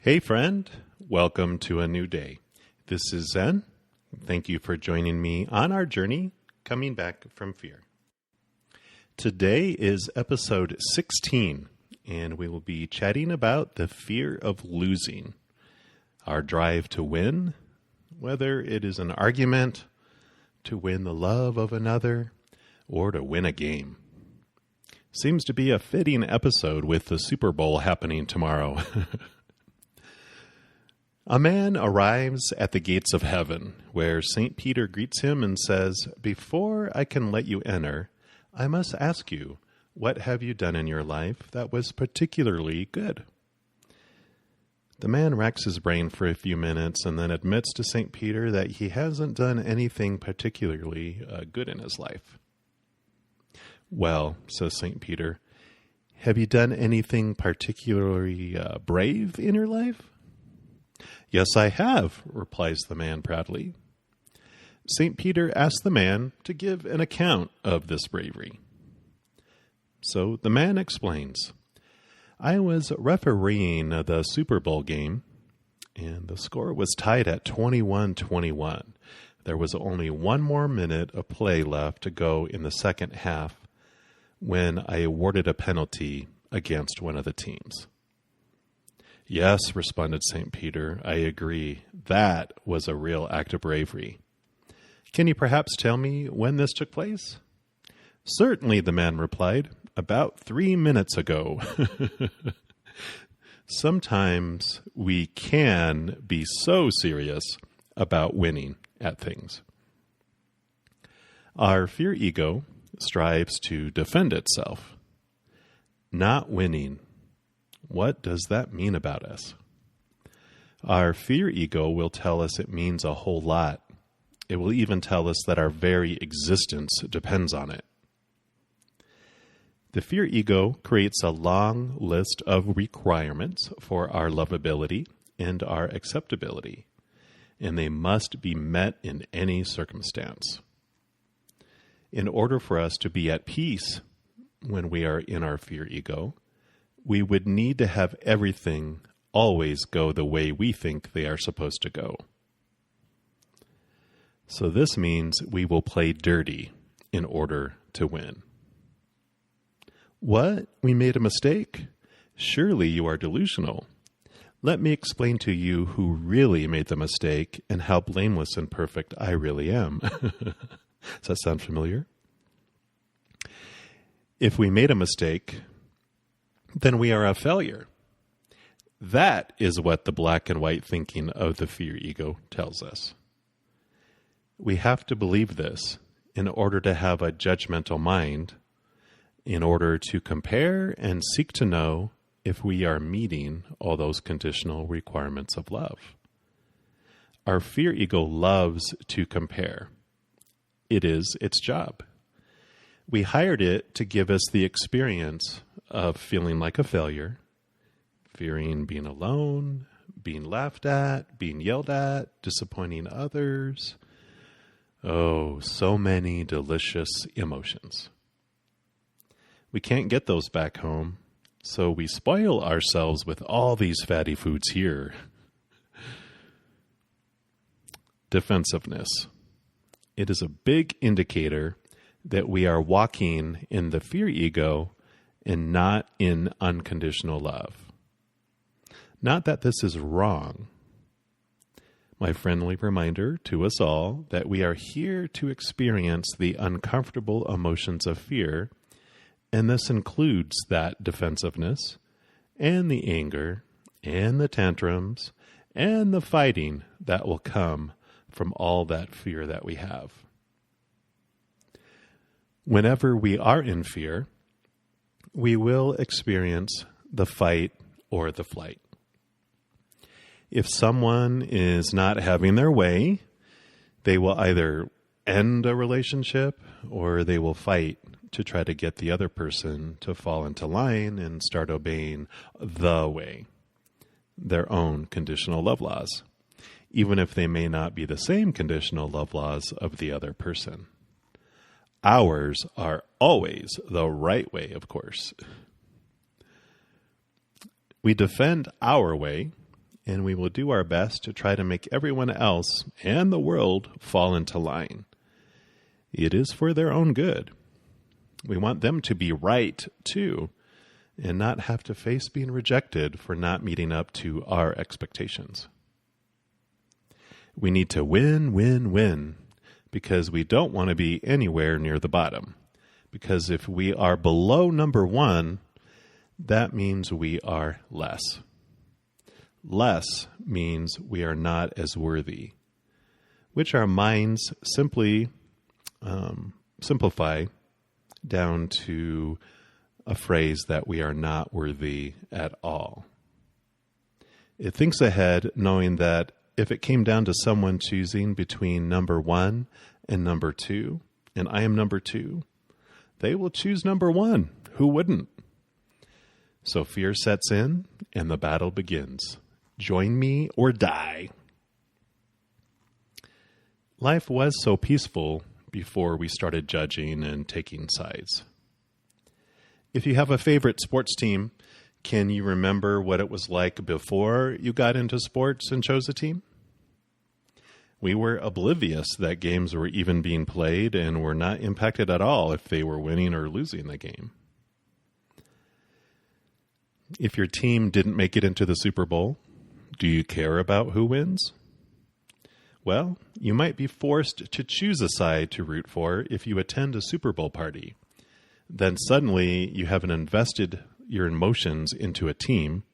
Hey friend, welcome to a new day. This is Zen. Thank you for joining me on our journey coming back from fear. Today is episode 16, and we will be chatting about the fear of losing, our drive to win, whether it is an argument, to win the love of another, or to win a game. Seems to be a fitting episode with the Super Bowl happening tomorrow. A man arrives at the gates of heaven, where St. Peter greets him and says, "Before I can let you enter, I must ask you, what have you done in your life that was particularly good?" The man racks his brain for a few minutes and then admits to St. Peter that he hasn't done anything particularly good in his life. "Well," says St. Peter, "have you done anything particularly brave in your life?" "Yes, I have," replies the man proudly. St. Peter asks the man to give an account of this bravery. So the man explains, "I was refereeing the Super Bowl game, and the score was tied at 21-21. There was only one more minute of play left to go in the second half when I awarded a penalty against one of the teams." "Yes," responded St. Peter, "I agree. That was a real act of bravery. Can you perhaps tell me when this took place?" "Certainly," the man replied, "about 3 minutes ago." Sometimes we can be so serious about winning at things. Our fear ego strives to defend itself. Not winning. What does that mean about us? Our fear ego will tell us it means a whole lot. It will even tell us that our very existence depends on it. The fear ego creates a long list of requirements for our lovability and our acceptability, and they must be met in any circumstance. In order for us to be at peace when we are in our fear ego, we would need to have everything always go the way we think they are supposed to go. So this means we will play dirty in order to win. "What? We made a mistake? Surely you are delusional. Let me explain to you who really made the mistake and how blameless and perfect I really am." Does that sound familiar? If we made a mistake, then we are a failure. That is what the black and white thinking of the fear ego tells us. We have to believe this in order to have a judgmental mind, in order to compare and seek to know if we are meeting all those conditional requirements of love. Our fear ego loves to compare. It is its job. We hired it to give us the experience of feeling like a failure, fearing being alone, being laughed at, being yelled at, disappointing others. Oh, so many delicious emotions. We can't get those back home, so we spoil ourselves with all these fatty foods here. Defensiveness. It is a big indicator that we are walking in the fear ego and not in unconditional love. Not that this is wrong. My friendly reminder to us all that we are here to experience the uncomfortable emotions of fear, and this includes that defensiveness, and the anger, and the tantrums, and the fighting that will come from all that fear that we have. Whenever we are in fear, we will experience the fight or the flight. If someone is not having their way, they will either end a relationship or they will fight to try to get the other person to fall into line and start obeying the way, their own conditional love laws, even if they may not be the same conditional love laws of the other person. Ours are always the right way, of course. We defend our way and we will do our best to try to make everyone else and the world fall into line. It is for their own good. We want them to be right, too, and not have to face being rejected for not meeting up to our expectations. We need to win, win, win, because we don't want to be anywhere near the bottom. Because if we are below number 1, that means we are less. Less means we are not as worthy, which our minds simply simplify down to a phrase that we are not worthy at all. It thinks ahead, knowing that if it came down to someone choosing between number 1 and number 2, and I am number 2, they will choose number 1. Who wouldn't? So fear sets in and the battle begins. Join me or die. Life was so peaceful before we started judging and taking sides. If you have a favorite sports team, can you remember what it was like before you got into sports and chose a team? We were oblivious that games were even being played and were not impacted at all if they were winning or losing the game. If your team didn't make it into the Super Bowl, do you care about who wins? Well, you might be forced to choose a side to root for if you attend a Super Bowl party. Then suddenly you haven't invested your emotions into a team,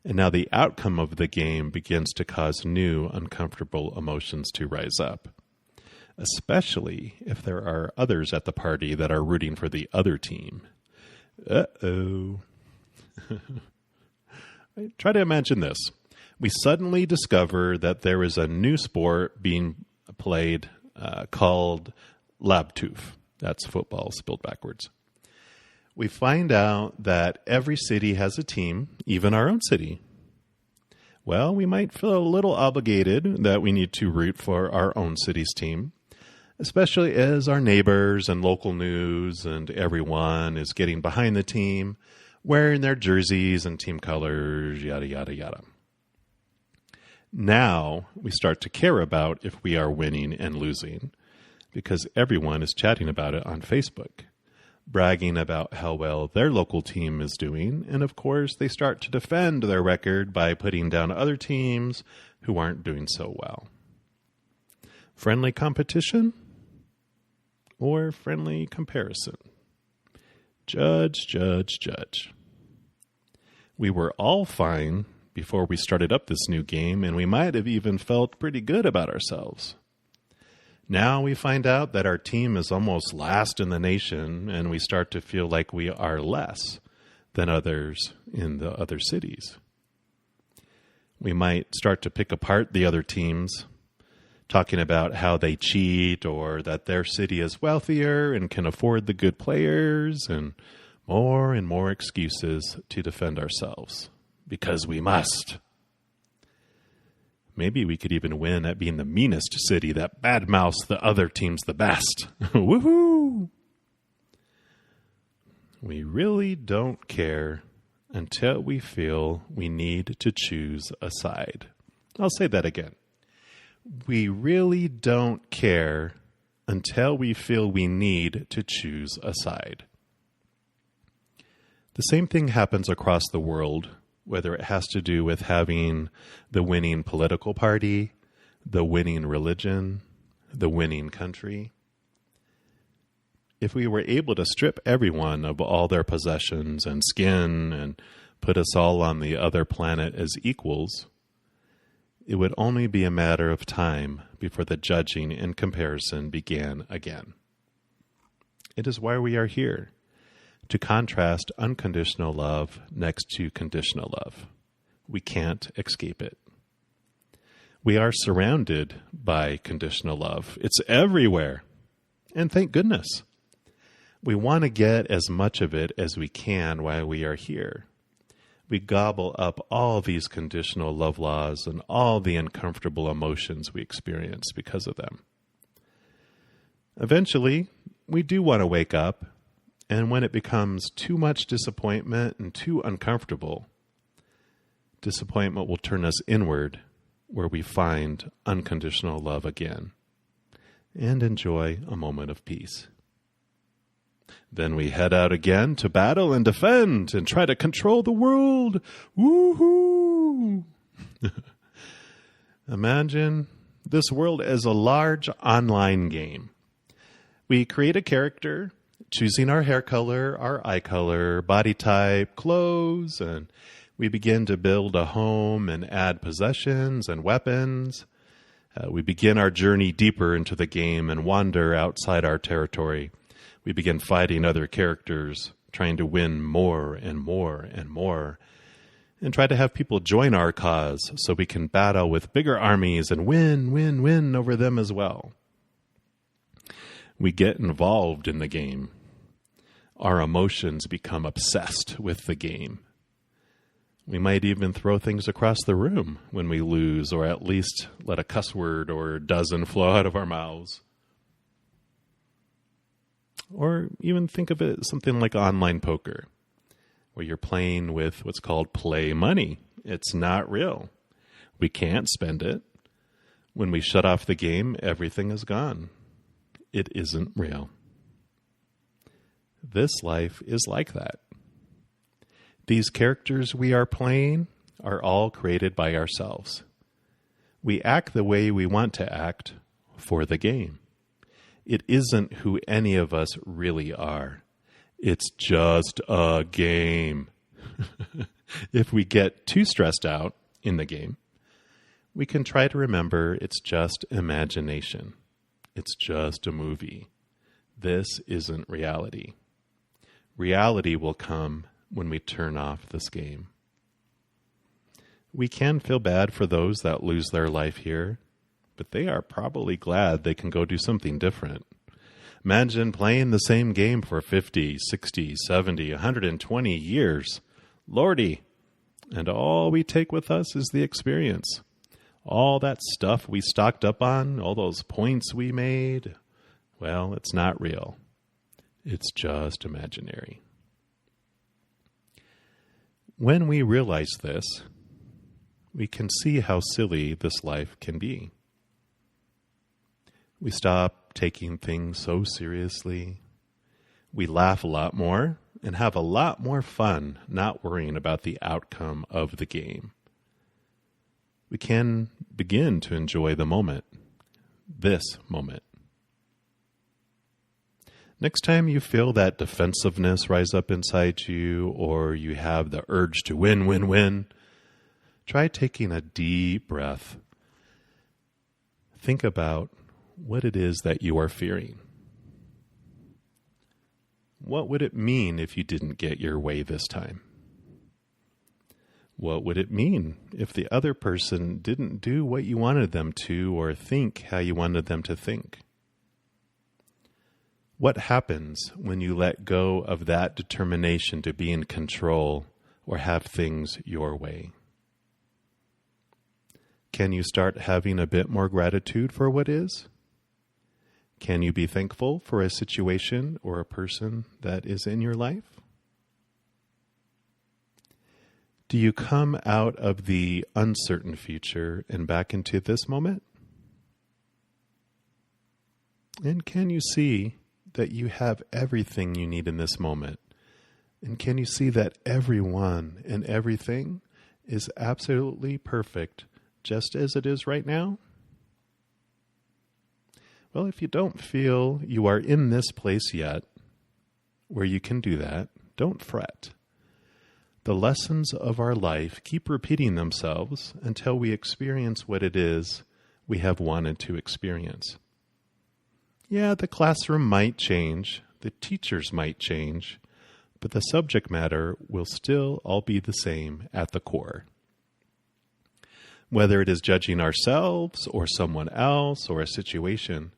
and now the outcome of the game begins to cause new uncomfortable emotions to rise up, especially if there are others at the party that are rooting for the other team. Uh-oh. Try to imagine this. We suddenly discover that there is a new sport being played called Labtoof. That's football spelled backwards. We find out that every city has a team, even our own city. Well, we might feel a little obligated that we need to root for our own city's team, especially as our neighbors and local news and everyone is getting behind the team, wearing their jerseys and team colors, yada, yada, yada. Now we start to care about if we are winning and losing because everyone is chatting about it on Facebook, bragging about how well their local team is doing. And of course, they start to defend their record by putting down other teams who aren't doing so well. Friendly competition or friendly comparison? Judge, judge, judge. We were all fine before we started up this new game, and we might have even felt pretty good about ourselves. Now we find out that our team is almost last in the nation, and we start to feel like we are less than others in the other cities. We might start to pick apart the other teams, talking about how they cheat or that their city is wealthier and can afford the good players, and more excuses to defend ourselves. Because we must. Maybe we could even win at being the meanest city that badmouths the other teams the best. Woohoo! We really don't care until we feel we need to choose a side. I'll say that again. We really don't care until we feel we need to choose a side. The same thing happens across the world, whether it has to do with having the winning political party, the winning religion, the winning country. If we were able to strip everyone of all their possessions and skin and put us all on the other planet as equals, it would only be a matter of time before the judging and comparison began again. It is why we are here, to contrast unconditional love next to conditional love. We can't escape it. We are surrounded by conditional love. It's everywhere. And thank goodness. We want to get as much of it as we can while we are here. We gobble up all these conditional love laws and all the uncomfortable emotions we experience because of them. Eventually, we do want to wake up, and when it becomes too much disappointment and too uncomfortable, Disappointment will turn us inward, where we find unconditional love again and enjoy a moment of peace. Then we head out again to battle and defend and try to control the world. Woohoo! Imagine this world as a large online game. We create a character, choosing our hair color, our eye color, body type, clothes, and we begin to build a home and add possessions and weapons. We begin our journey deeper into the game and wander outside our territory. We begin fighting other characters, trying to win more and more and more, and try to have people join our cause so we can battle with bigger armies and win over them as well. We get involved in the game. Our emotions become obsessed with the game. We might even throw things across the room when we lose, or at least let a cuss word or a dozen flow out of our mouths. Or even think of it as something like online poker, where you're playing with what's called play money. It's not real. We can't spend it. When we shut off the game, everything is gone. It isn't real. This life is like that. These characters we are playing are all created by ourselves. We act the way we want to act for the game. It isn't who any of us really are. It's just a game. If we get too stressed out in the game, we can try to remember it's just imagination. It's just a movie. This isn't reality. Reality will come when we turn off this game. We can feel bad for those that lose their life here, but they are probably glad they can go do something different. Imagine playing the same game for 50, 60, 70, 120 years. Lordy! And all we take with us is the experience. All that stuff we stocked up on, all those points we made, well, it's not real. It's just imaginary. When we realize this, we can see how silly this life can be. We stop taking things so seriously. We laugh a lot more and have a lot more fun not worrying about the outcome of the game. We can begin to enjoy the moment, this moment. Next time you feel that defensiveness rise up inside you, or you have the urge to win, try taking a deep breath. Think about what it is that you are fearing. What would it mean if you didn't get your way this time? What would it mean if the other person didn't do what you wanted them to or think how you wanted them to think? What happens when you let go of that determination to be in control or have things your way? Can you start having a bit more gratitude for what is? Can you be thankful for a situation or a person that is in your life? Do you come out of the uncertain future and back into this moment? And can you see that you have everything you need in this moment? And can you see that everyone and everything is absolutely perfect just as it is right now? Well, if you don't feel you are in this place yet where you can do that, don't fret. The lessons of our life keep repeating themselves until we experience what it is we have wanted to experience. Yeah, the classroom might change, the teachers might change, but the subject matter will still all be the same at the core. Whether it is judging ourselves or someone else or a situation,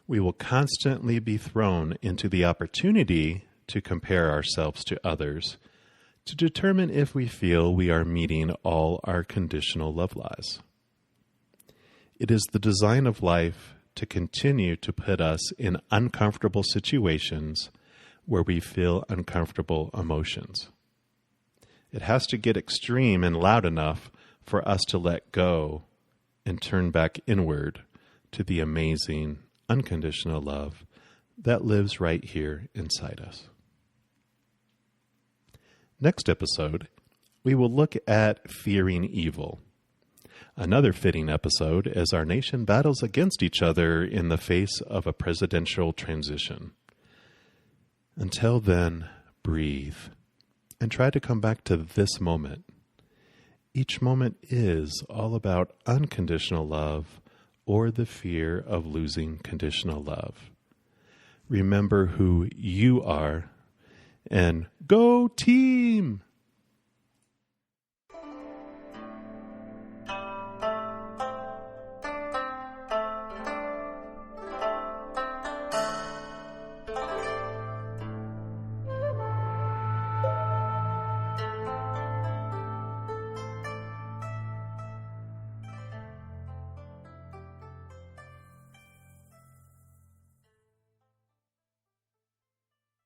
we will constantly be thrown into the opportunity to compare ourselves to others to determine if we feel we are meeting all our conditional love laws. It is the design of life to continue to put us in uncomfortable situations where we feel uncomfortable emotions. It has to get extreme and loud enough for us to let go and turn back inward to the amazing, unconditional love that lives right here inside us. Next episode, we will look at fearing evil. Another fitting episode as our nation battles against each other in the face of a presidential transition. Until then, breathe and try to come back to this moment. Each moment is all about unconditional love or the fear of losing conditional love. Remember who you are and go team!